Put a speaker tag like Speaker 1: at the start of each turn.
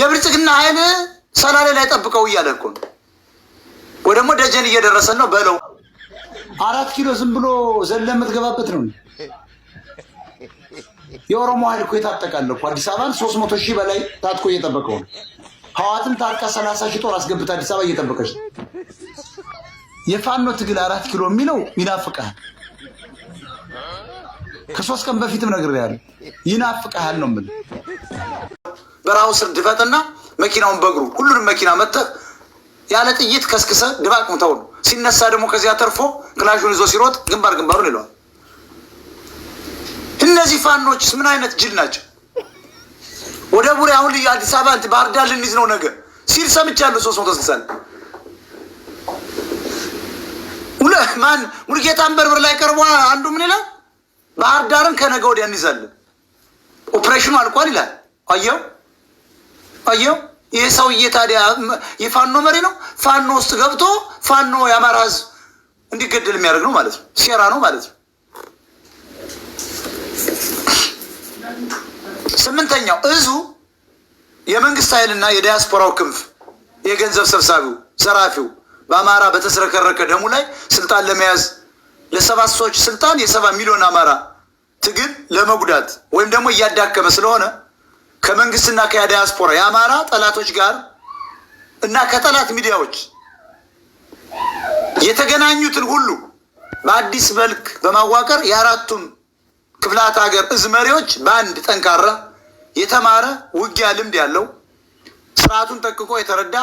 Speaker 1: የብልጽግና ኃይል ሰላሌ ላይ ጠብቀው እያለ እኮ ነው። ወይ ደግሞ ደጀን እየደረሰን ነው በለው። 4 ኪሎ ዝም ብሎ ዘለ የምትገባበት ነው። የኦሮሞ ኃይል እኮ የታጠቃል እኮ አዲስ አበባን 300 ሺህ በላይ ታጥቆ እየጠበቀው ነው። ህዋትም ታጥቃ 30 ሺህ ጦር አስገብታ አዲስ አበባ እየጠበቀች ነው። የፋኖ ትግል 4 ኪሎ የሚለው ይናፍቃል። ከ3 ቀን በፊትም ነግሬያለሁ። ይናፍቃል ነው የምልህ። በራው ስር ድፈጥና መኪናውን በእግሩ ሁሉንም መኪና መተህ ያለ ጥይት ከስክሰ ድባቅ ምተው ነው። ሲነሳ ደግሞ ከዚያ ተርፎ ክላሹን ይዞ ሲሮጥ ግንባር ግንባሩን ይለዋል። እነዚህ ፋኖች ምን አይነት ጅል ናቸው? ወደ ቡሬ አሁን አዲስ አበባ እንትን ባህር ዳር ልንይዝ ነው ነገ ሲል ሰምቻለሁ። 360 ማን ሙሉጌታ አንበርብር ላይ ቀርቧ አንዱ ምን ይላል? ባህር ዳርን ከነገ ወዲያ እንይዛለን ኦፕሬሽኑ አልቋል ይላል። አየው ይህ ሰውዬ ታዲያ የፋኖ መሪ ነው። ፋኖ ውስጥ ገብቶ ፋኖ የአማራ ህዝብ እንዲገደል የሚያደርግ ነው ማለት ነው። ሴራ ነው ማለት ነው። 8ኛው እዙ የመንግስት ኃይልና የዲያስፖራው ክንፍ የገንዘብ ሰብሳቢው ዘራፊው በአማራ በተስረከረከ ደሙ ላይ ስልጣን ለመያዝ ለ7 ሰዎች ስልጣን የ7 ሚሊዮን አማራ ትግል ለመጉዳት ወይም ደግሞ እያዳከመ ስለሆነ ከመንግስትና ከዲያስፖራ የአማራ ጠላቶች ጋር እና ከጠላት ሚዲያዎች የተገናኙትን ሁሉ በአዲስ መልክ በማዋቀር የአራቱም ክፍላት ሀገር እዝ መሪዎች በአንድ ጠንካራ የተማረ ውጊያ ልምድ ያለው ስርዓቱን ጠንቅቆ የተረዳ